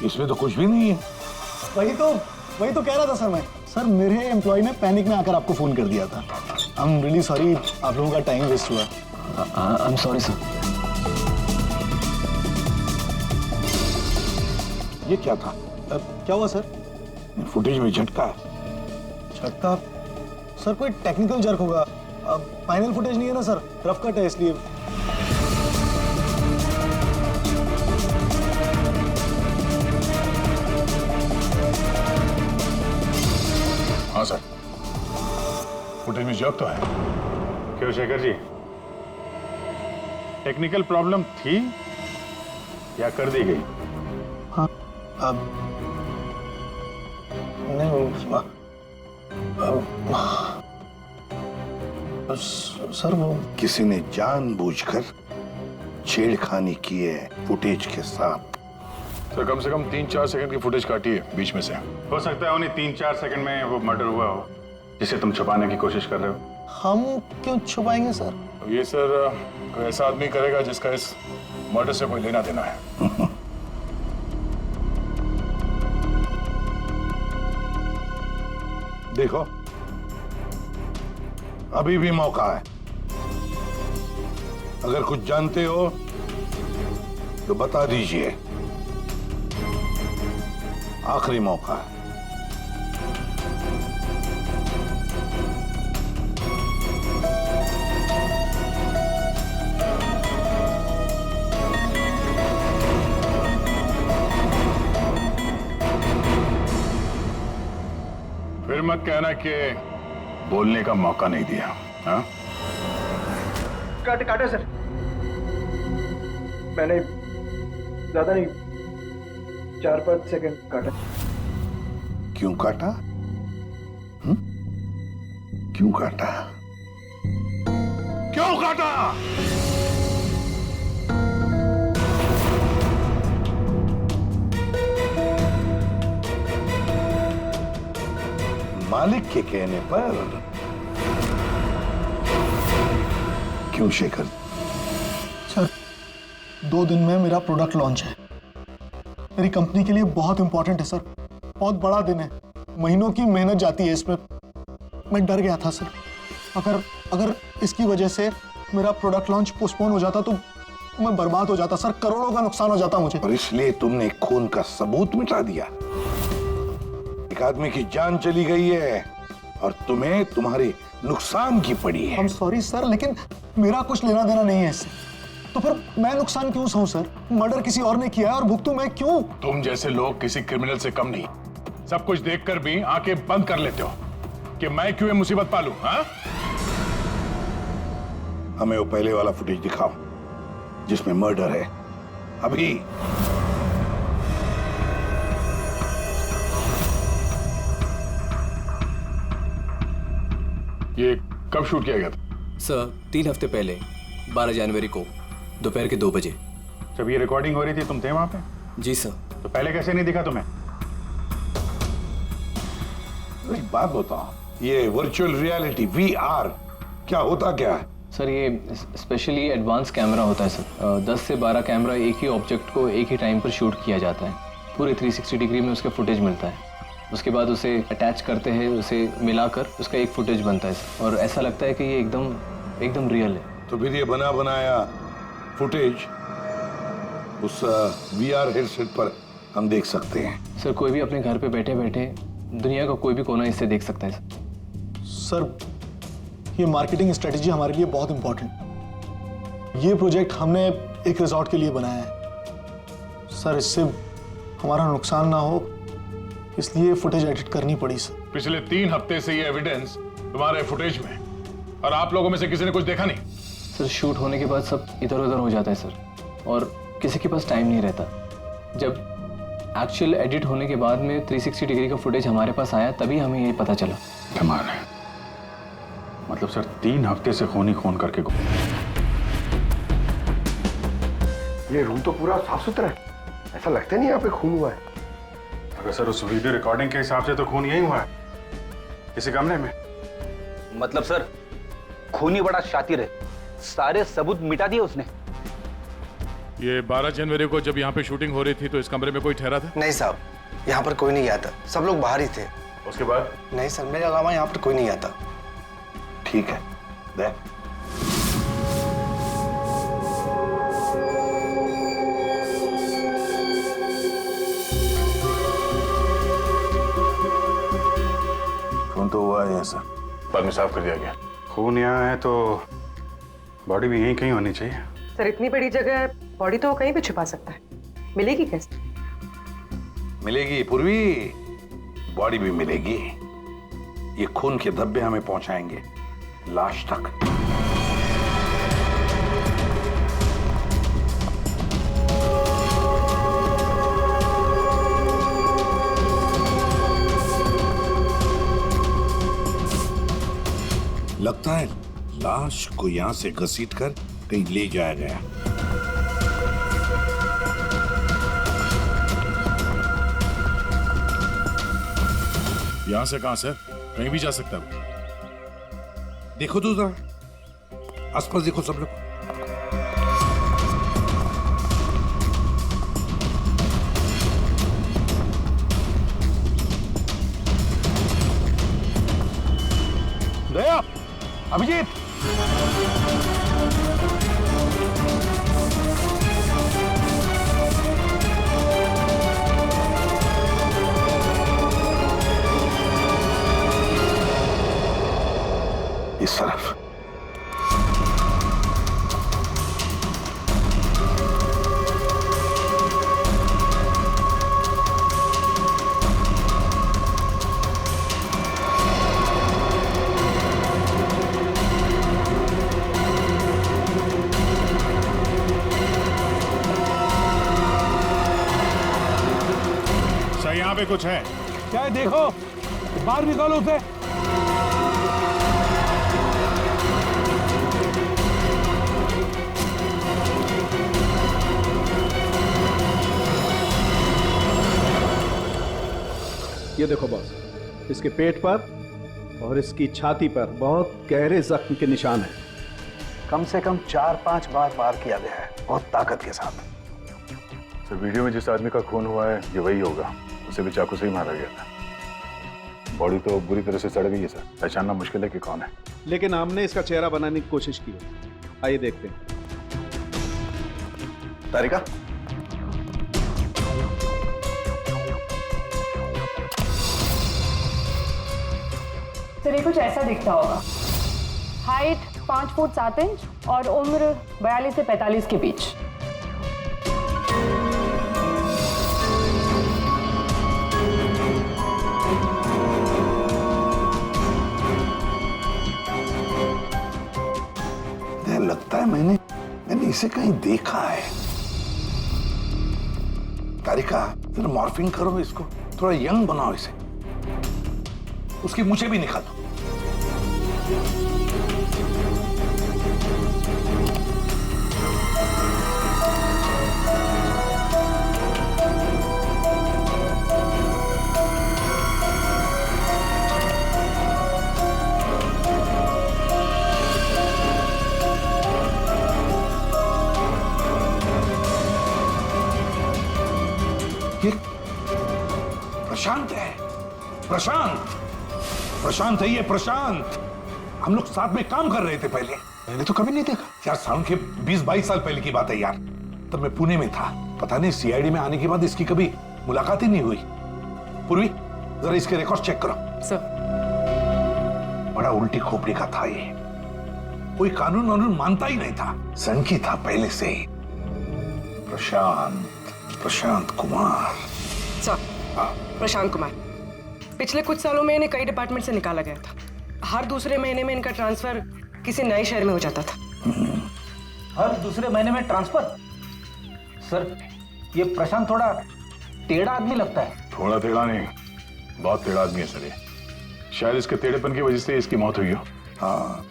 इसमें तो कुछ भी नहीं है। वही तो कह रहा था सर मैं। सर मेरे एम्प्लॉय ने पैनिक में आकर आपको फोन कर दिया था। आई एम रियली सॉरी, आप लोगों का टाइम वेस्ट हुआ। I am sorry sir. ये क्या था? क्या हुआ सर? फुटेज में झटका है। झटका? सर कोई टेक्निकल जर्क होगा। फाइनल फुटेज नहीं है ना सर, रफ कट है इसलिए। हाँ सर, फुटेज में जर्क तो है। क्यों शेखर जी, टेक्निकल प्रॉब्लम थी या कर दी गई? हाँ नहीं सर वो किसी ने जानबूझकर छेड़खानी की है फुटेज के साथ। सर कम से कम 3-4 सेकंड की फुटेज काटी है बीच में से। हो सकता है उन्हें 3-4 सेकंड में वो मर्डर हुआ हो जिसे तुम छुपाने की कोशिश कर रहे हो। हम क्यों छुपाएंगे सर? ये सर कोई ऐसा आदमी करेगा जिसका इस मर्डर से कोई लेना देना है। देखो अभी भी मौका है, अगर कुछ जानते हो तो बता दीजिए, आखिरी मौका है। फिर मत कहना कि बोलने का मौका नहीं दिया। हाँ? काटे सर, मैंने ज्यादा नहीं 4-5 सेकंड काटा। क्यों काटा? क्यों काटा? क्यों काटा? मालिक के कहने पर। क्यों शेखर? सर 2 दिन में मेरा प्रोडक्ट लॉन्च है, मेरी कंपनी के लिए बहुत इंपॉर्टेंट है सर, बहुत बड़ा दिन है, महीनों की मेहनत जाती है इसमें। मैं डर गया था सर, अगर इसकी वजह से मेरा प्रोडक्ट लॉन्च पोस्टपोन हो जाता तो मैं बर्बाद हो जाता सर, करोड़ों का नुकसान हो जाता मुझे। और इसलिए तुमने खून का सबूत मिटा दिया। एक आदमी की जान चली गई है और तुम्हें तुम्हारे नुकसान की पड़ी है। I'm sorry सर, लेकिन मेरा कुछ लेना देना नहीं है इससे, तो फिर मैं नुकसान क्यों सहूं सर? मर्डर किसी और ने किया है और भुगतूं मैं क्यों? तुम जैसे लोग किसी क्रिमिनल से कम नहीं, सब कुछ देखकर भी आंखें बंद कर लेते हो कि मैं क्यों ये मुसीबत पालूं। हाँ? हमें वो पहले वाला फुटेज दिखाओ जिसमें मर्डर है। अभी ये कब शूट किया गया था? सर 3 हफ्ते पहले 12 जनवरी को दोपहर के 2 बजे। जब ये रिकॉर्डिंग हो रही थी तुम थे वहां पे? जी सर। तो पहले कैसे नहीं दिखा तुम्हें? एक बात बताओ, ये वर्चुअल रियलिटी VR क्या होता क्या है? सर ये स्पेशली एडवांस कैमरा होता है सर। 10 से 12 कैमरा एक ही ऑब्जेक्ट को एक ही टाइम पर शूट किया जाता है, पूरे 360 डिग्री में उसका फुटेज मिलता है। उसके बाद उसे अटैच करते हैं, उसे मिलाकर उसका एक फुटेज बनता है सर, और ऐसा लगता है कि ये एकदम रियल है। तो फिर ये बना बनाया फुटेज उस VR हेडसेट पर हम देख सकते हैं। सर कोई भी अपने घर पे बैठे बैठे दुनिया का कोई भी कोना इससे देख सकता है सर ये मार्केटिंग स्ट्रेटेजी हमारे लिए बहुत इंपॉर्टेंट। ये प्रोजेक्ट हमने एक रिजॉर्ट के लिए बनाया है सर, इससे हमारा नुकसान ना हो इसलिए फुटेज एडिट करनी पड़ी सर। पिछले 3 हफ्ते से ये एविडेंस तुम्हारे फुटेज में, और आप लोगों में से किसी ने कुछ देखा नहीं? सर शूट होने के बाद सब इधर उधर हो जाता है सर, और किसी के पास टाइम नहीं रहता। जब एक्चुअल एडिट होने के बाद में 360 डिग्री का फुटेज हमारे पास आया तभी हमें ये पता चला। कमाल है, मतलब सर 3 हफ्ते से खून ही खून करके ये रूम तो पूरा साफ सुथरा है, ऐसा लगता नहीं यहाँ पे खून हुआ है। अगर सर उस वीडियो रिकॉर्डिंग के हिसाब से तो खून यही हुआ है, किसी कमरे में। मतलब सर खूनी बड़ा शातिर है, सारे सबूत मिटा दिए उसने। ये 12 जनवरी को जब यहाँ पे शूटिंग हो रही थी तो इस कमरे में कोई ठहरा था? नहीं साहब, यहाँ पर कोई नहीं गया था, सब लोग बाहर ही थे। उसके बाद? नहीं सर, मेरे अलावा यहाँ पर कोई नहीं गया था। ठीक है, दे। खून तो हुआ है सर, बाद में साफ कर दिया गया। खून यहाँ है तो बॉडी भी यहीं कहीं होनी चाहिए। सर इतनी बड़ी जगह बॉडी तो कहीं भी छुपा सकता है, मिलेगी कैसे? मिलेगी पूर्वी, बॉडी भी मिलेगी। ये खून के धब्बे हमें पहुंचाएंगे लाश तक। लगता है लाश को यहां से घसीट कर कहीं ले जाया गया। यहाँ से कहाँ सर? कहीं भी जा सकता है। देखो तो जरा आसपास देखो सब लोग। दया, अभिजीत, इस तरफ। सर यहाँ पे कुछ है? क्या है देखो, बाहर निकालो उसे। ये देखो बॉस, इसके पेट पर और इसकी छाती पर बहुत गहरे जख्म के निशान हैं। कम से कम 4-5 बार वार किया गया है, बहुत ताकत के साथ। सर वीडियो में जिस आदमी का खून हुआ है ये वही होगा, उसे भी चाकू से ही मारा गया था। बॉडी तो बुरी तरह से सड़ गई है सर, पहचानना मुश्किल है कि कौन है। लेकिन हमने इसका चेहरा बनाने की कोशिश की है, आइए देखते हैं। तारिका, सर ये कुछ ऐसा दिखता होगा। हाइट 5 फुट 7 इंच और उम्र 42 से 45 के बीच। लगता है मैंने इसे कहीं देखा है। तारिका, जरा मॉर्फिंग करो इसको, थोड़ा यंग बनाओ इसे। उसकी मूछें भी निकालो। ये प्रशांत है, प्रशांत है ये, प्रशांत। हम लोग साथ में काम कर रहे थे पहले। मैंने तो कभी नहीं देखा यार, साउंड के 20-22 साल पहले की बात है यार। तब मैं पुणे में था, पता नहीं सीआईडी में आने के बाद इसकी कभी मुलाकात ही नहीं हुई। पूर्वी, जरा इसके रिकॉर्ड चेक करो। सर बड़ा उल्टी खोपड़ी का था ये, कोई कानून वानून मानता ही नहीं था, सनकी था पहले से ही। प्रशांत कुमार। सर, प्रशांत कुमार पिछले कुछ सालों में इन्हें कई डिपार्टमेंट से निकाला गया था। हर दूसरे महीने में इनका ट्रांसफर किसी नए शहर में हो जाता था। हर दूसरे महीने में ट्रांसफर? सर ये प्रशांत थोड़ा टेढ़ा आदमी लगता है। थोड़ा टेढ़ा नहीं, बहुत टेढ़ा आदमी है सर ये। शायद इसके टेढ़ेपन की वजह से इसकी मौत हुई हो। हाँ,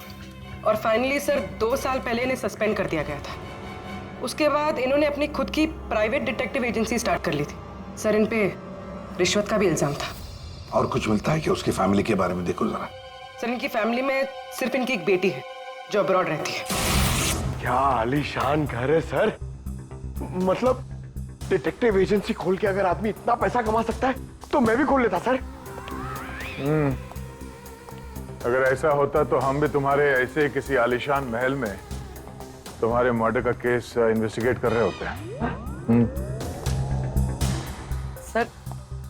और फाइनली सर 2 साल पहले इन्हें सस्पेंड कर दिया गया था। उसके बाद इन्होंने अपनी खुद की प्राइवेट डिटेक्टिव एजेंसी स्टार्ट कर ली थी। सर इन पे रिश्वत का भी इल्जाम था। और कुछ मिलता है कि उसकी फैमिली के बारे में देखो जरा। सर इनकी फैमिली में सिर्फ इनकी एक बेटी है जो अब्रॉड रहती है। क्या आलीशान घर है सर। मतलब डिटेक्टिव एजेंसी खोल के अगर आदमी इतना पैसा कमा सकता है तो मैं भी खोल लेता सर। अगर ऐसा होता तो हम भी तुम्हारे ऐसे किसी आलीशान महल में तुम्हारे मर्डर का केस इन्वेस्टिगेट कर रहे होते हैं। सर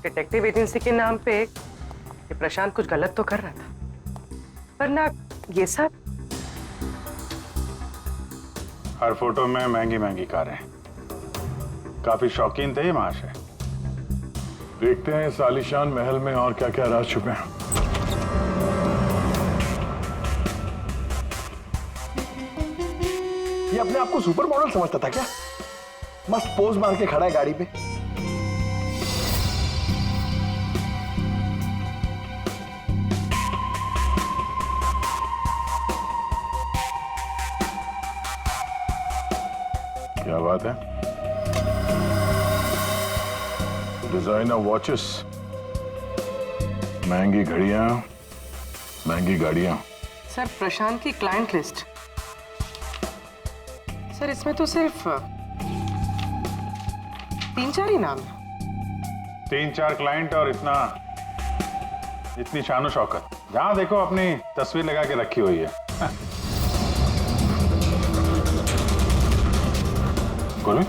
डिटेक्टिव एजेंसी के नाम पे ये प्रशांत कुछ गलत तो कर रहा था, पर ना ये सब। हर फोटो में महंगी महंगी कारें, काफी शौकीन थे ये महाशय। देखते हैं इस आलीशान महल में और क्या क्या राज छुपे हैं। ये अपने आप को सुपर मॉडल समझता था क्या? मस्त पोज मार के खड़ा है गाड़ी पे। क्या बात है? डिजाइनर वॉचेस, महंगी घड़ियां, महंगी गाड़ियां। सर प्रशांत की क्लाइंट लिस्ट, सर इसमें तो सिर्फ 3-4 ही नाम है। 3-4 क्लाइंट और इतनी शानो शौकत, जहां देखो अपनी तस्वीर लगा के रखी हुई है। बोलो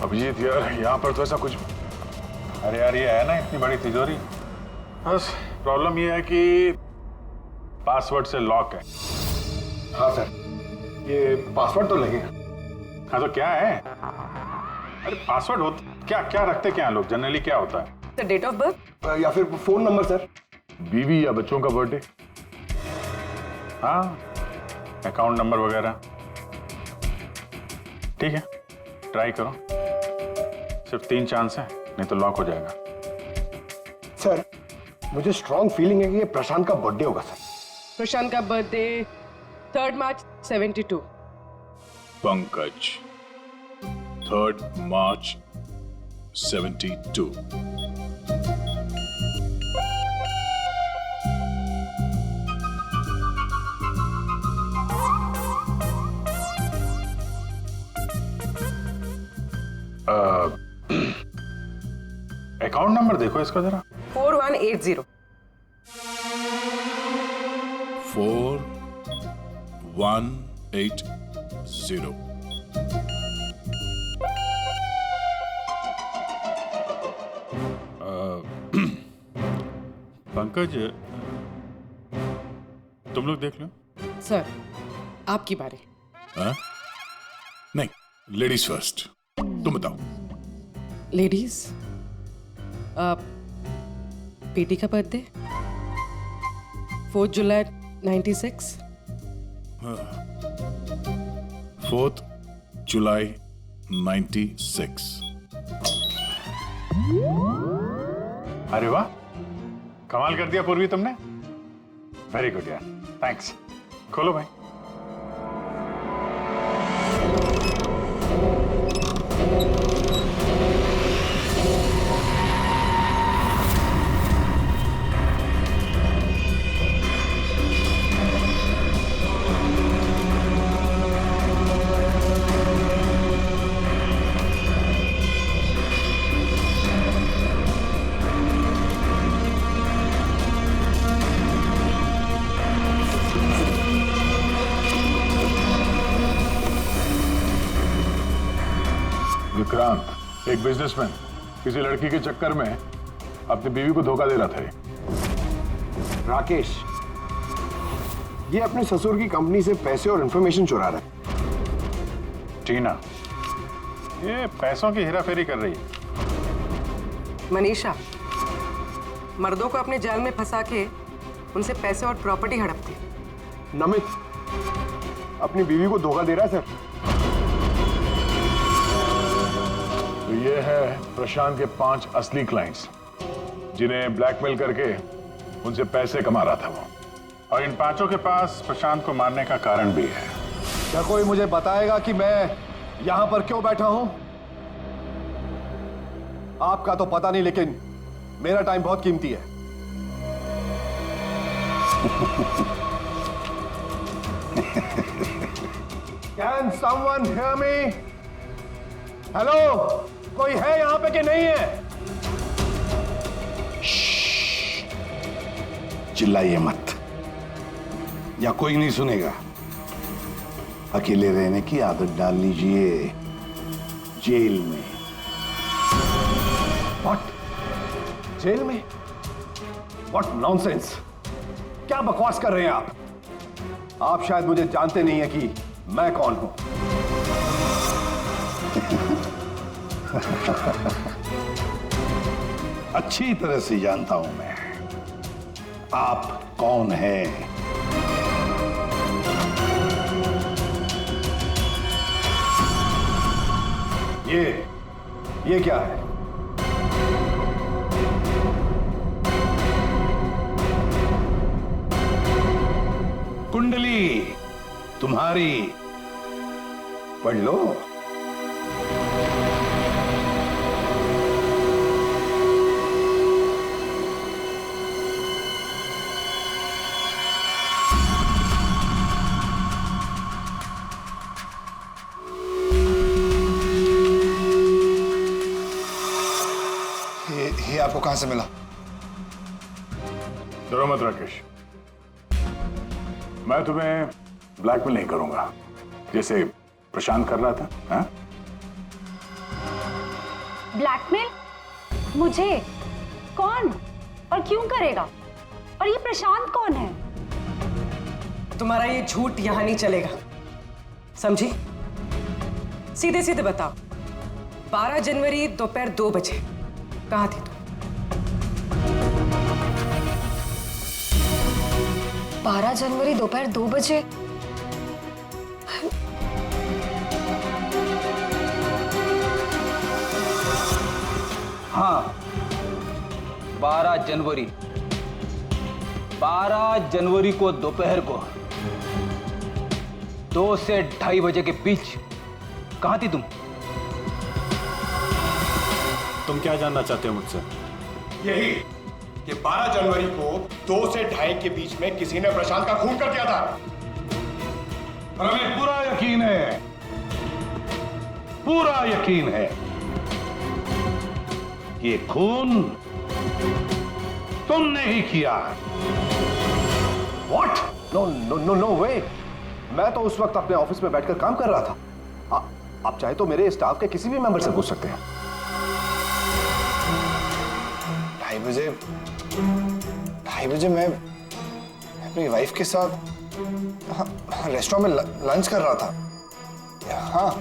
अभिजीत यार, यहाँ पर तो ऐसा कुछ। अरे यार ये है ना इतनी बड़ी तिजोरी, बस प्रॉब्लम ये है कि पासवर्ड से लॉक है। हाँ सर, ये पासवर्ड तो लगेगा। हाँ तो क्या है? अरे पासवर्ड होता क्या, क्या रखते क्या लोग जनरली, क्या होता है? सर डेट ऑफ बर्थ या फिर फोन नंबर सर। बीवी या बच्चों का बर्थडे। हाँ, अकाउंट नंबर वगैरह। ठीक है, ट्राई करो। सिर्फ 3 चांस है, नहीं तो लॉक हो जाएगा। सर मुझे स्ट्रॉन्ग फीलिंग है कि ये प्रशांत का बर्थडे होगा सर। प्रशांत का बर्थडे 3 मार्च 72। पंकज 3 मार्च 72। अकाउंट नंबर देखो इसका जरा। 4180। 4180। पंकज तुम लोग देख लो। सर आपकी बारी। हाँ? नहीं, लेडीज फर्स्ट। तुम बताओ। लेडीज, बेटी का बर्थडे 4 जुलाई 96। 4 जुलाई 96। अरे वाह, कमाल कर दिया पूर्वी तुमने। वेरी गुड यार, थैंक्स। खोलो भाई। विक्रांत एक बिजनेसमैन किसी लड़की के चक्कर में अपनी बीवी को धोखा दे रहा था। राकेश ये अपने ससुर की कंपनी से पैसे और इंफॉर्मेशन चुरा रहा है। टीना ये पैसों की हेराफेरी कर रही है। मनीषा मर्दों को अपने जाल में फंसा के उनसे पैसे और प्रॉपर्टी हड़पती। नमित अपनी बीवी को धोखा दे रहा है सर। तो ये है प्रशांत के 5 असली क्लाइंट्स जिन्हें ब्लैकमेल करके उनसे पैसे कमा रहा था वो। और इन 5 के पास प्रशांत को मारने का कारण भी है। क्या कोई मुझे बताएगा कि मैं यहां पर क्यों बैठा हूं? आपका तो पता नहीं, लेकिन मेरा टाइम बहुत कीमती है। क्या है can someone hear me? Hello, कोई है यहां पे कि नहीं है? चिल्लाइए मत, या कोई नहीं सुनेगा। अकेले रहने की आदत डाल लीजिए जेल में। व्हाट? जेल में? What nonsense! क्या बकवास कर रहे हैं आप? आप शायद मुझे जानते नहीं है कि मैं कौन हूं। अच्छी तरह से जानता हूं मैं आप कौन हैं। ये क्या है? कुंडली तुम्हारी, पढ़ लो। ये आपको कहां से मिला? डरो मत राकेश, मैं तुम्हें ब्लैकमेल नहीं करूंगा जैसे प्रशांत कर रहा था। हाँ? ब्लैकमेल? मुझे? कौन और क्यों करेगा? और ये प्रशांत कौन है? तुम्हारा ये झूठ यहां नहीं चलेगा, समझी? सीधे सीधे बताओ, 12 जनवरी दोपहर 2 बजे कहां थी तुम? 12 जनवरी दोपहर 2 बजे? हाँ, 12 जनवरी को दोपहर को 2 से 2:30 बजे के बीच कहां थी तुम? तुम क्या जानना चाहते हो मुझसे? यही कि 12 जनवरी को 2 से 2:30 के बीच में किसी ने प्रशांत का खून कर दिया था। और हमें पूरा यकीन है, पूरा यकीन है ये खून तुमने ही किया। What? No way! मैं तो उस वक्त अपने ऑफिस में बैठकर काम कर रहा था। आप चाहे तो मेरे स्टाफ के किसी भी मेंबर से पूछ सकते हैं। 2:30 बजे मैं अपनी वाइफ के साथ रेस्टोरेंट में लंच कर रहा था। हाँ,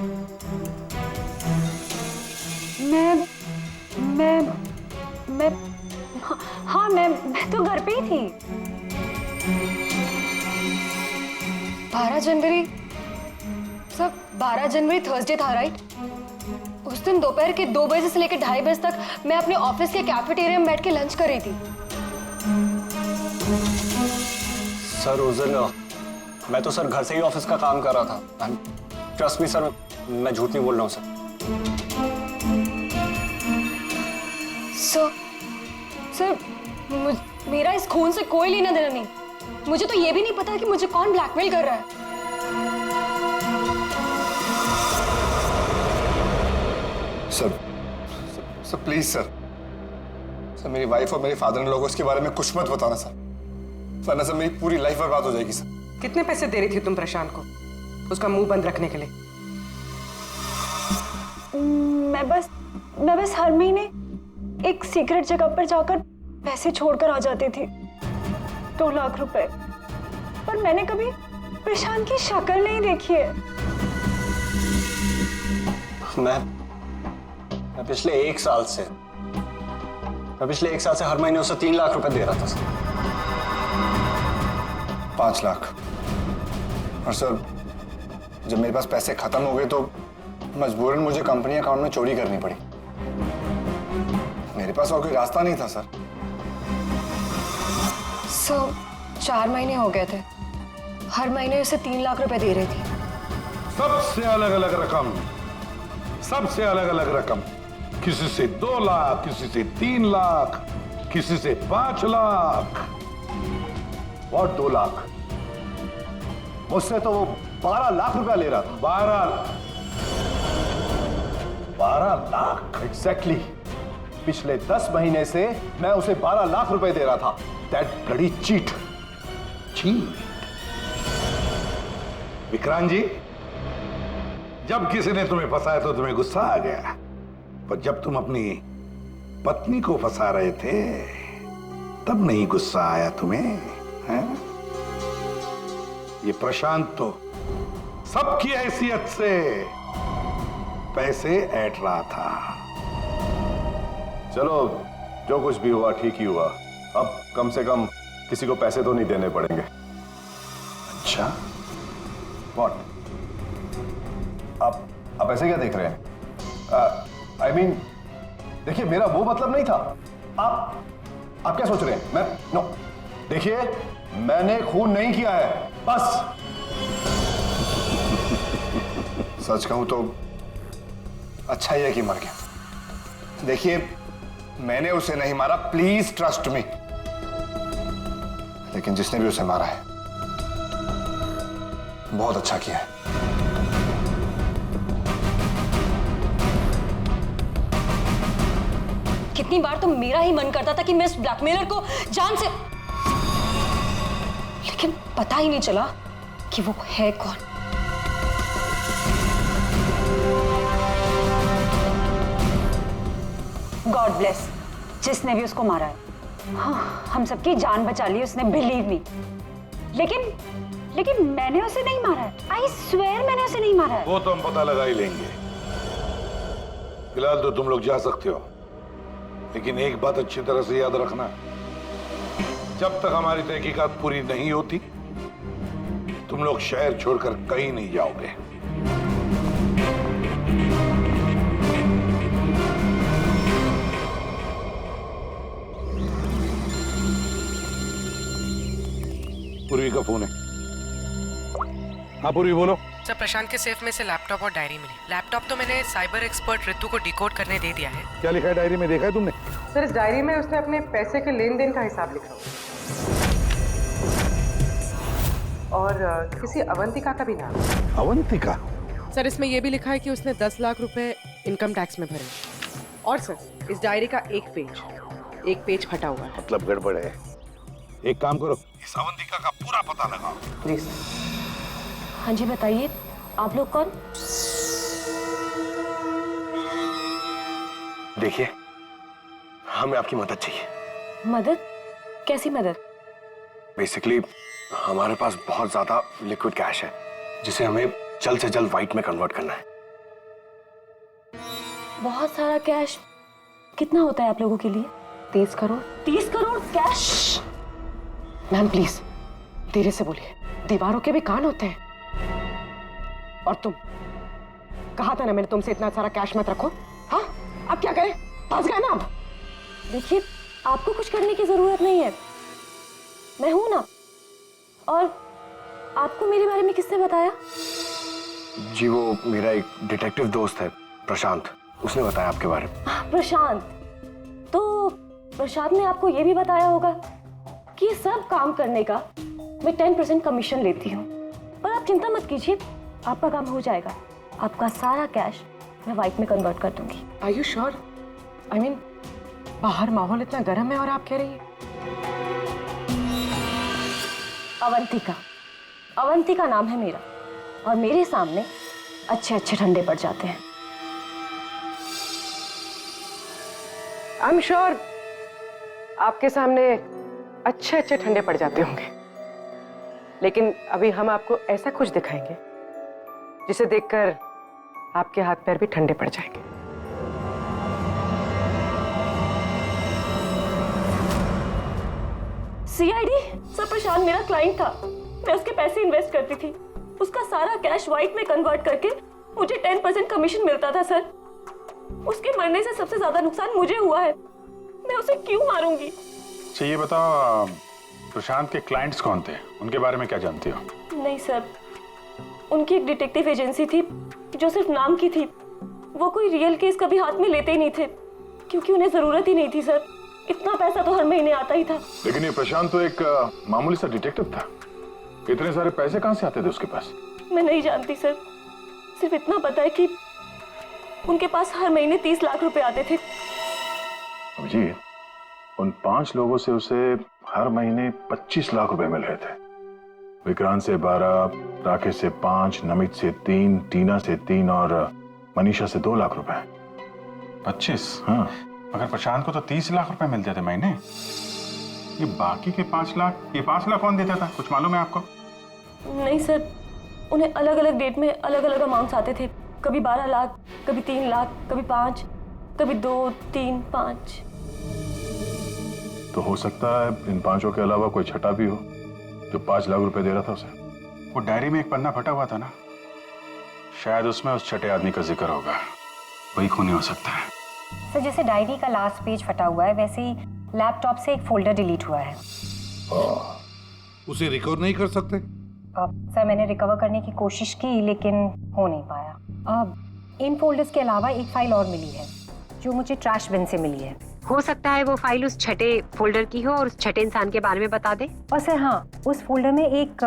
मैं तो घर पे ही थी। 12 जनवरी सब 12 जनवरी थर्सडे था, राइट? उस दिन दोपहर के 2 बजे से लेकर 2:30 बजे तक मैं अपने ऑफिस के कैफेटेरिया में बैठ के लंच कर रही थी। सर उस दिन मैं तो सर घर से ही ऑफिस का काम कर रहा था। ट्रस्ट मी सर, मैं झूठ नहीं बोल रहा हूँ सर। सर मेरा इस खून से कोई लेना देना नहीं। मुझे तो ये भी नहीं पता कि मुझे कौन ब्लैकमेल कर रहा है। सर प्लीज सर, मेरी वाइफ और मेरे फादर इन लोगों इसके बारे में कुछ मत बताना सर, वरना सर मेरी पूरी लाइफ बर्बाद हो जाएगी सर। कितने पैसे दे रही थी तुम प्रशांत को उसका मुंह बंद रखने के लिए? मैं बस हर महीने एक सीक्रेट जगह पर जाकर पैसे छोड़कर आ जाती थी, 2 लाख रुपए। पर मैंने कभी प्रशांत की शक्ल नहीं देखी है। मैं पिछले 1 साल से हर महीने उसे 3 लाख रुपए दे रहा था सर। 5 लाख। और सर जब मेरे पास पैसे खत्म हो गए तो मजबूरन मुझे कंपनी अकाउंट में चोरी करनी पड़ी। मेरे पास और कोई रास्ता नहीं था सर। 4 महीने हो गए थे, हर महीने उसे 3 लाख रुपए दे रही थी। सबसे अलग अलग रकम, सबसे अलग अलग रकम। किसी से 2 लाख, किसी से 3 लाख, किसी से 5 लाख। और 2 लाख मुझसे तो वो 12 लाख रुपया ले रहा था। 12 लाख? एग्जैक्टली। पिछले 10 महीने से मैं उसे 12 लाख रुपए दे रहा था। That bloody cheat. Vikrant ji, जब किसी ने तुम्हें फंसाया तो तुम्हें गुस्सा आ गया, पर जब तुम अपनी पत्नी को फंसा रहे थे तब नहीं गुस्सा आया तुम्हें, हैं? ये प्रशांत तो सबकी हैसियत से पैसे ऐंठ रहा था। चलो, जो कुछ भी हुआ ठीक ही हुआ। अब कम से कम किसी को पैसे तो नहीं देने पड़ेंगे। अच्छा, व्हाट? आप ऐसे क्या देख रहे हैं? आई मीन, देखिए, मेरा वो मतलब नहीं था। आप क्या सोच रहे हैं? मैं नो, देखिए, मैंने खून नहीं किया है, बस। सच कहूं तो अच्छा ही है कि मर गया। देखिए, मैंने उसे नहीं मारा, प्लीज ट्रस्ट मी। लेकिन जिसने भी उसे मारा है बहुत अच्छा किया है। कितनी बार तो मेरा ही मन करता था कि मैं इस ब्लैकमेलर को जान से, लेकिन पता ही नहीं चला कि वो है कौन। गॉड ब्लेस जिसने भी उसको मारा है। हाँ, हम सबकी जान बचा ली उसने, बिलीव मी। लेकिन मैंने उसे नहीं मारा है। आई स्वेयर मैंने उसे नहीं मारा है। वो तो हम पता लगा ही लेंगे। फिलहाल तो तुम लोग जा सकते हो, लेकिन एक बात अच्छी तरह से याद रखना, जब तक हमारी तहकीकात पूरी नहीं होती तुम लोग शहर छोड़कर कहीं नहीं जाओगे। पूर्वी का फोन है। हाँ पूर्वी, बोलो। सर, प्रशांत के सेफ में से लैपटॉप और डायरी मिली। लैपटॉप तो मैंने साइबर एक्सपर्ट ऋतु को डिकोड करने दे दिया है। क्या लिखा है डायरी में, देखा है तुमने? सर, इस डायरी में उसने अपने पैसे के लेन देन का हिसाब लिखा और किसी अवंतिका का भी नाम। अवंतिका? सर, इसमें यह भी लिखा है कि उसने 10 लाख रुपए इनकम टैक्स में भरे। और सर, इस डायरी का एक पेज फटा हुआ है। मतलब गड़बड़ है। एक काम करो, इस अवंतिका का पूरा पता लगाओ प्लीज। हाँ जी, बताइए, आप लोग कौन? देखिए, हमें आपकी मदद चाहिए। मदद? कैसी मदद? बेसिकली हमारे पास बहुत ज्यादा लिक्विड कैश है जिसे हमें जल्द से जल्द व्हाइट में कन्वर्ट करना है। बहुत सारा कैश? कितना होता है आप लोगों के लिए? 30 crore? 30 crore cash? Ma'am please धीरे से बोलिए, दीवारों के भी कान होते हैं। और तुम, कहा था ना मैंने तुमसे इतना सारा कैश मत रखो। हाँ, अब क्या करें? फंस गए ना अब। देखिए, आपको कुछ करने की जरूरत नहीं है, मैं हूं ना। और आपको मेरे बारे में किसने बताया? जी, वो मेरा एक डिटेक्टिव दोस्त है प्रशांत, उसने बताया आपके बारे में। प्रशांत? तो प्रशांत ने आपको यह भी बताया होगा कि ये सब काम करने का मैं 10% कमीशन लेती हूँ। पर आप चिंता मत कीजिए, आपका काम हो जाएगा। आपका सारा कैश मैं व्हाइट में कन्वर्ट कर दूंगी। Are you sure? I mean, बाहर माहौल इतना गर्म है और आप कह रही हैं। अवंतिका नाम है मेरा, और मेरे सामने अच्छे अच्छे ठंडे पड़ जाते हैं। आई एम श्योर आपके सामने अच्छे अच्छे ठंडे पड़ जाते होंगे, लेकिन अभी हम आपको ऐसा कुछ दिखाएंगे जिसे देखकर आपके हाथ पैर भी ठंडे पड़ जाएंगे। सीआईडी? सर, प्रशांत मेरा क्लाइंट था, मैं उसके पैसे इन्वेस्ट करती थी। उसका सारा कैश व्हाइट में कन्वर्ट करके मुझे 10% कमीशन मिलता था सर। उसके मरने से सबसे ज्यादा नुकसान मुझे हुआ है, मैं उसे क्यों मारूंगी? अच्छा ये बताओ, प्रशांत के क्लाइंट्स कौन थे, उनके बारे में क्या जानती हो? नहीं सर, उनकी एक डिटेक्टिव एजेंसी थी जो सिर्फ नाम की थी। वो कोई रियल केस कभी हाथ में लेते ही नहीं थे, क्योंकि उन्हें जरूरत ही नहीं थी सर। इतना पैसा तो हर महीने आता ही था। लेकिन ये प्रशांत तो एक मामूली सा डिटेक्टिव था, इतने सारे पैसे कहां से आते थे उसके पास? मैं नहीं जानती सर, सिर्फ इतना पता है कि उनके पास हर महीने 30 लाख रुपए आते थे। अभिजीत, उन 5 लोगों से उसे हर महीने 25 लाख रुपए मिल रहे थे। विक्रांत से 12, राकेश से 5, नमित से 3, टीना से 3 और मनीषा से 2 लाख रुपए। 25? हाँ। मगर प्रशांत को तो 30 लाख रुपए मिलते थे महीने। ये बाकी के 5 लाख, ये 5 लाख कौन देता था, कुछ मालूम है आपको? नहीं सर, उन्हें अलग अलग डेट में अलग अलग अमाउंट्स आते थे। कभी 12 लाख, कभी 3 लाख, कभी 5, कभी 2, 3, 5। तो हो सकता है इन 5 के अलावा कोई छठा भी हो जो 5 लाख रुपए दे रहा था उसे। वो डायरी में एक पन्ना फटा हुआ था ना, शायद उसमें उस छठे आदमी का जिक्र होगा। वही खूनी हो सकता है। सर, जैसे डायरी का लास्ट पेज फटा हुआ है वैसे ही लैपटॉप से एक फोल्डर डिलीट हुआ है। उसे रिकवर नहीं कर सकते? सर, मैंने रिकवर करने की कोशिश की लेकिन हो नहीं पाया। इन फोल्डर्स के अलावा एक फाइल और मिली है जो मुझे ट्रैश बिन से मिली है। हो सकता है वो फाइल उस छठे फोल्डर की हो और उस छठे इंसान के बारे में बता दे। और सर हाँ, उस फोल्डर में एक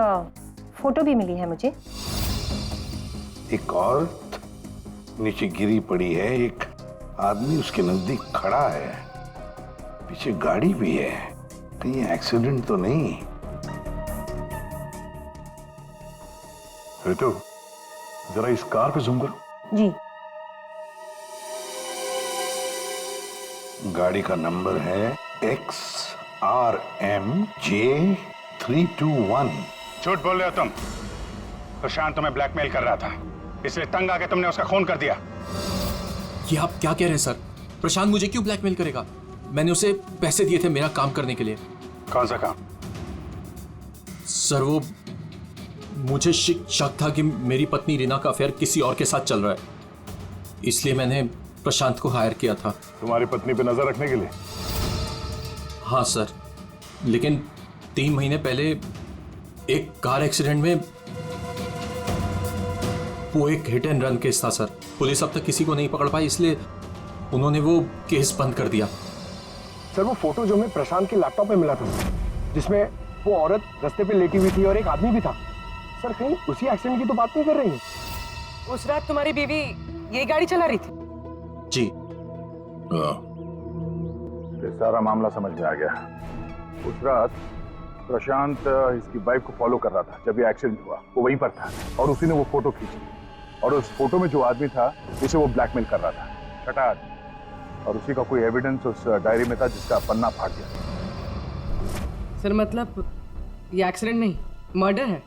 फोटो भी मिली है मुझे। एक औरत नीचे गिरी पड़ी है, एक आदमी उसके नजदीक खड़ा है, पीछे गाड़ी भी है। कहीं एक्सीडेंट तो नहीं? रितु, जरा इस कार पे जूम करो। जी। गाड़ी का नंबर है XRMJ321। झूठ बोल रहे हो तुम। प्रशांत तुम्हें ब्लैकमेल कर रहा था, इसलिए तंग आके तुमने उसका खून कर दिया। ये आप क्या कह रहे हैं सर? प्रशांत मुझे क्यों ब्लैकमेल करेगा? मैंने उसे पैसे दिए थे मेरा काम करने के लिए। कौन सा काम? सर, वो मुझे शक था कि मेरी पत्नी रीना का अफेयर किसी और के साथ चल रहा है, इसलिए मैंने प्रशांत को हायर किया था। तुम्हारी पत्नी पे नजर रखने के लिए? हाँ सर, लेकिन 3 महीने पहले एक कार एक्सीडेंट में, वो एक हिट एंड रन केस था सर। पुलिस अब तक किसी को नहीं पकड़ पाई, इसलिए उन्होंने वो केस बंद कर दिया। सर, वो फोटो जो हमें प्रशांत के लैपटॉप पे मिला था, जिसमें वो औरत रास्ते पे लेटी हुई थी और एक आदमी भी था। सर, कहीं उसी एक्सीडेंट की तो बात नहीं कर रही है? उस रात तुम्हारी बीवी ये गाड़ी चला रही थी? जी। ये सारा मामला समझ में आ गया। उस रात प्रशांत इसकी वाइफ को फॉलो कर रहा था। जब ये एक्सीडेंट हुआ वो वहीं पर था और उसी ने वो फोटो खींची, और उस फोटो में जो आदमी था उसे वो ब्लैकमेल कर रहा था, छठा आदमी। और उसी का कोई एविडेंस उस डायरी में था जिसका पन्ना फाड़ गया। सर, मतलब ये एक्सीडेंट नहीं, मर्डर है।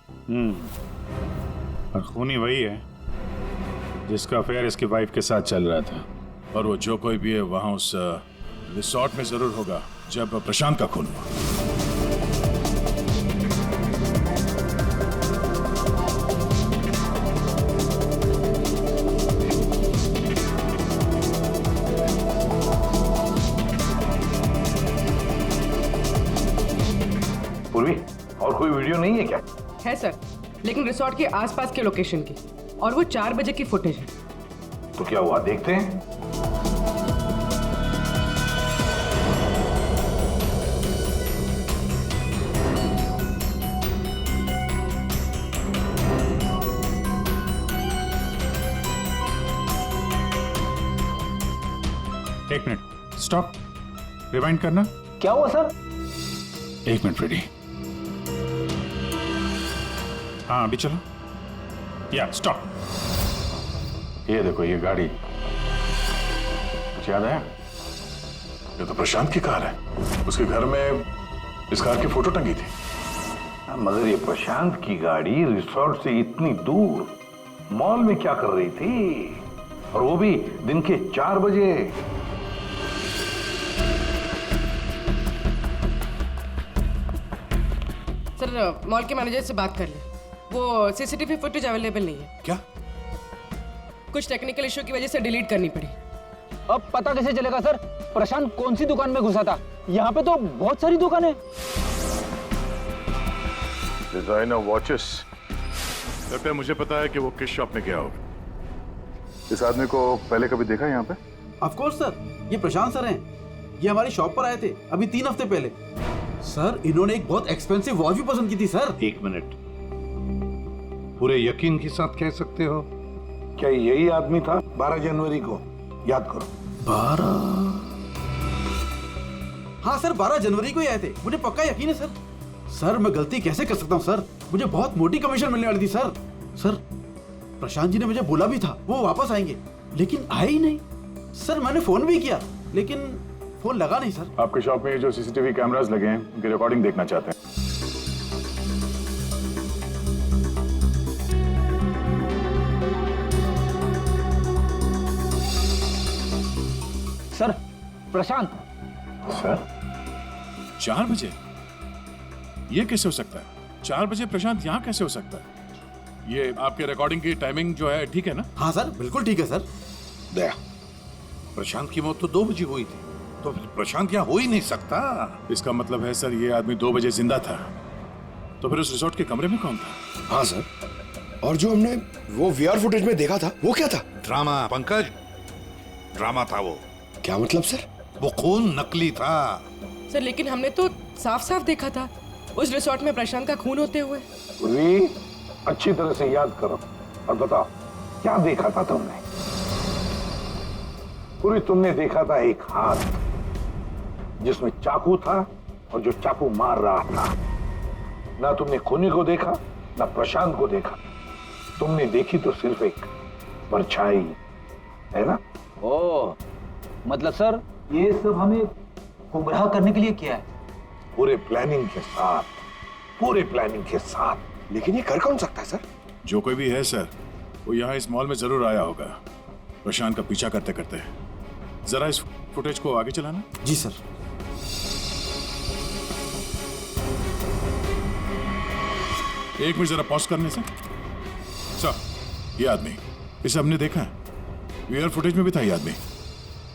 और खूनी वही है जिसका अफेयर इसकी वाइफ के साथ चल रहा था। और वो जो कोई भी है वहां उस रिसोर्ट में जरूर होगा जब प्रशांत का खून हुआ। पूर्वी, और कोई वीडियो नहीं है क्या? है सर, लेकिन रिसोर्ट के आसपास के लोकेशन की, और वो 4 बजे की फुटेज है। तो क्या हुआ, देखते हैं? एक मिनट, स्टॉप, रिवाइंड करना। क्या हुआ सर? 1 minute Freddy. हाँ, अभी चलो। या स्टॉप। ये देखो, ये गाड़ी, कुछ याद आया? ये तो प्रशांत की कार है। उसके घर में इस कार की फोटो टंगी थी। मगर ये प्रशांत की गाड़ी रिसोर्ट से इतनी दूर मॉल में क्या कर रही थी, और वो भी दिन के 4 बजे? सर, मॉल के मैनेजर से बात कर ले, वो सीसीटीवी फुटेज अवेलेबल नहीं है। क्या? कुछ टेक्निकल इशू की वजह से डिलीट करनी पड़ी। अब पता कैसे चलेगा सर प्रशांत कौन सी दुकान में घुसा था? यहाँ पे तो बहुत सारी दुकानें। Designer watches. लगता है मुझे पता है कि वो किस शॉप में गया होगा। इस आदमी को पहले कभी देखा यहाँ पे? ऑफ कोर्स सर, ये प्रशांत सर हैं। ये हमारी शॉप पर आए थे अभी 3 हफ्ते पहले। सर, इन्होंने एक बहुत एक्सपेंसिव वॉच भी पसंद की थी सर। 1 मिनट, पूरे यकीन के साथ कह सकते हो क्या यही आदमी था 12 जनवरी को? याद करो। 12? हाँ सर, 12 जनवरी को ही आए थे, मुझे पक्का यकीन है सर। सर मैं गलती कैसे कर सकता हूँ सर, मुझे बहुत मोटी कमीशन मिलने वाली थी सर। सर प्रशांत जी ने मुझे बोला भी था वो वापस आएंगे, लेकिन आए ही नहीं। सर मैंने फोन भी किया लेकिन फोन लगा नहीं सर। आपके शॉप में जो सीसीटीवी कैमरास लगे हैं उनकी रिकॉर्डिंग देखना चाहते हैं। सर प्रशांत। सर 4 बजे? ये कैसे हो सकता है? 4 बजे प्रशांत यहाँ कैसे हो सकता है? ये आपके रिकॉर्डिंग की टाइमिंग जो है ठीक है ना? हाँ सर बिल्कुल ठीक है सर। दया, प्रशांत की मौत तो 2 बजे हुई थी, तो फिर प्रशांत यहाँ हो ही नहीं सकता। इसका मतलब है सर ये आदमी 2 बजे जिंदा था, तो फिर उस रिसोर्ट के कमरे में कौन था? हाँ सर, और जो हमने वो वीआर फुटेज में देखा था वो क्या था? ड्रामा पंकज, ड्रामा था वो। क्या मतलब सर? वो खून नकली था। सर लेकिन हमने तो साफ साफ देखा था उस रिसोर्ट में प्रशांत का खून होते हुए। पूरी अच्छी तरह से याद करो और बताओ क्या देखा था तुमने? पूरी तुमने देखा था एक हाथ जिसमें चाकू था और जो चाकू मार रहा था। ना तुमने खूनी को देखा ना प्रशांत को देखा, तुमने देखी तो सिर्फ एक परछाई, है ना? ओ मतलब सर ये सब हमें गुमराह करने के लिए किया है? पूरे प्लानिंग के साथ, पूरे प्लानिंग के साथ। लेकिन ये कर कौन सकता है सर? जो कोई भी है सर वो यहाँ इस मॉल में जरूर आया होगा प्रशांत का पीछा करते करते। जरा इस फुटेज को आगे चलाना। जी सर। एक मिनट जरा पॉज करने से। सर ये आदमी, इसे हमने देखा है, वीआर फुटेज में भी था ये आदमी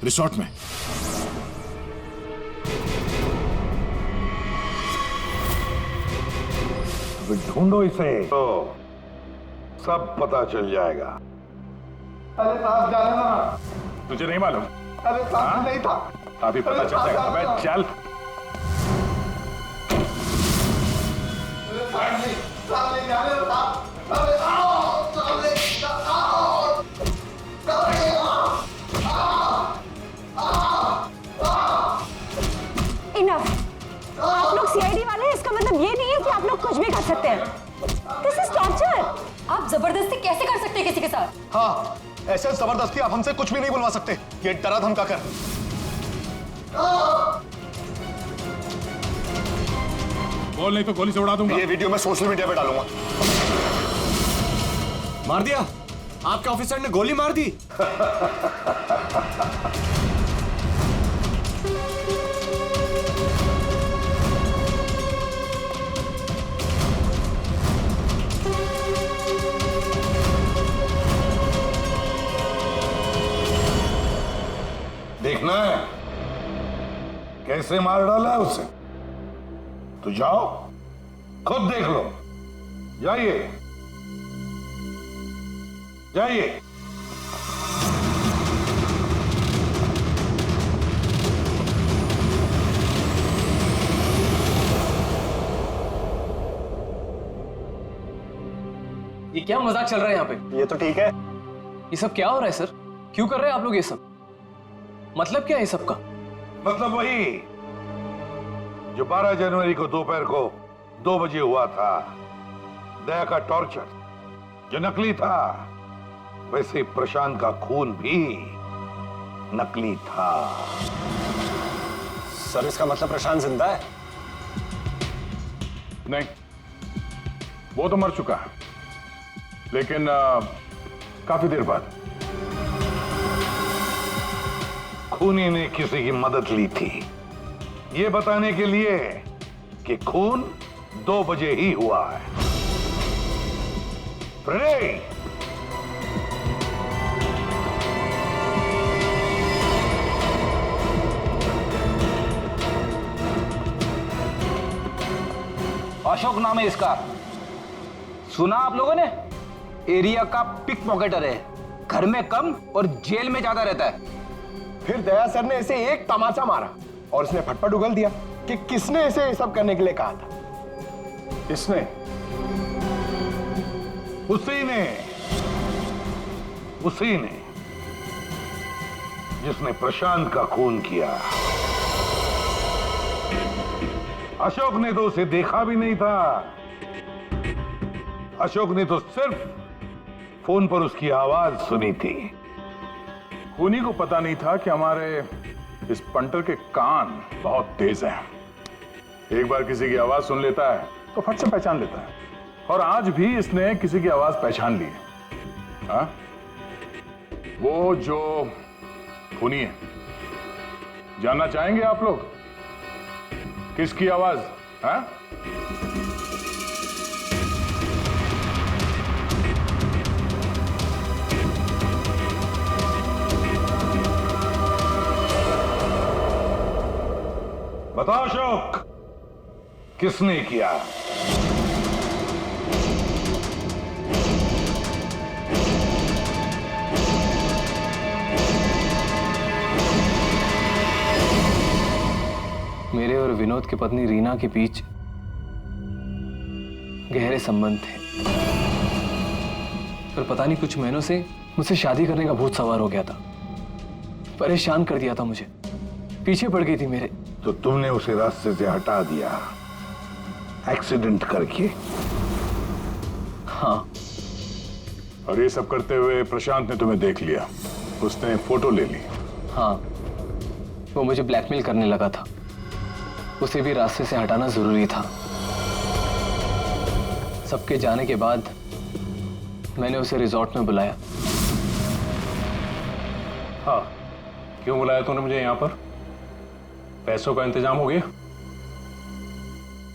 रिसोर्ट में। ढूंढो इसे तो सब पता चल जाएगा। अरे साहब जाने ना। तुझे नहीं मालूम? अरे साहब नहीं था। अभी पता चल जाएगा। अबे चल। साहब नहीं जाने दो साहब। अरे आओ साहब ले आओ। इनफ। आप लोग सीआईडी वाले हैं, इसका मतलब ये नहीं है कि आप लोग कुछ भी कर सकते हैं। This is torture. आप जबरदस्ती कैसे कर सकते हैं किसी के साथ? हाँ, ऐसे जबरदस्ती आप हमसे कुछ भी नहीं बुलवा सकते। ये डरा धमका कर। बोल नहीं तो गोली से उड़ा दूंगा। ये वीडियो मैं सोशल मीडिया पे डालूंगा। मार दिया? आपके ऑफिसर ने गोली मार दी? देखना है कैसे मार डाला है उसे? तो जाओ खुद देख लो। जाइए जाइए। ये क्या मजाक चल रहा है यहाँ पे? ये तो ठीक है। ये सब क्या हो रहा है सर? क्यों कर रहे हैं आप लोग ये सब? मतलब क्या है सब का? मतलब वही जो 12 जनवरी को दोपहर को 2 बजे हुआ था, दया का टॉर्चर जो नकली था, वैसे ही प्रशांत का खून भी नकली था। सर इसका मतलब प्रशांत जिंदा है? नहीं, वो तो मर चुका है, लेकिन काफी देर बाद। खूनी ने किसी की मदद ली थी ये बताने के लिए कि खून 2 बजे ही हुआ है। फ्रेडे, अशोक नाम है इसका। सुना आप लोगों ने? एरिया का पिक पॉकेटर है, घर में कम और जेल में ज्यादा रहता है। फिर दया सर ने इसे एक तमाचा मारा और इसने फटफट उगल दिया कि किसने इसे सब करने के लिए कहा था। इसने? उसी ने जिसने प्रशांत का खून किया। अशोक ने तो उसे देखा भी नहीं था। अशोक ने तो सिर्फ फोन पर उसकी आवाज सुनी थी। खूनी को पता नहीं था कि हमारे इस पंटर के कान बहुत तेज हैं। एक बार किसी की आवाज सुन लेता है तो फट से पहचान लेता है, और आज भी इसने किसी की आवाज पहचान ली है। हाँ? वो जो खूनी है, जानना चाहेंगे आप लोग किसकी आवाज? हाँ? बताओ अशोक, किसने किया? मेरे और विनोद की पत्नी रीना के बीच गहरे संबंध थे, पर पता नहीं कुछ महीनों से मुझसे शादी करने का भूत सवार हो गया था। परेशान कर दिया था मुझे, पीछे पड़ गई थी मेरे। तो तुमने उसे रास्ते से हटा दिया एक्सीडेंट करके? हाँ। और ये सब करते हुए प्रशांत ने तुम्हें देख लिया, उसने फोटो ले ली? हाँ, वो मुझे ब्लैकमेल करने लगा था। उसे भी रास्ते से हटाना जरूरी था। सबके जाने के बाद मैंने उसे रिजॉर्ट में बुलाया। हाँ, क्यों बुलाया तूने मुझे यहाँ पर? पैसों का इंतजाम हो गया?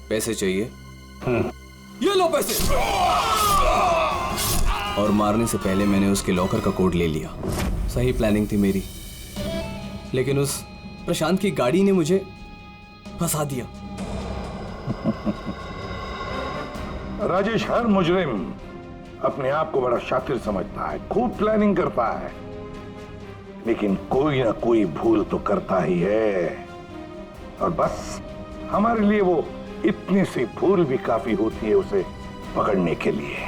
पैसे चाहिए? ये लो पैसे। और मारने से पहले मैंने उसके लॉकर का कोड ले लिया। सही प्लानिंग थी मेरी, लेकिन उस प्रशांत की गाड़ी ने मुझे फंसा दिया। राजेश हर मुजरिम अपने आप को बड़ा शातिर समझता है, खूब प्लानिंग करता है, लेकिन कोई ना कोई भूल तो करता ही है। और बस हमारे लिए वो इतनी सी भूल भी काफी होती है उसे पकड़ने के लिए।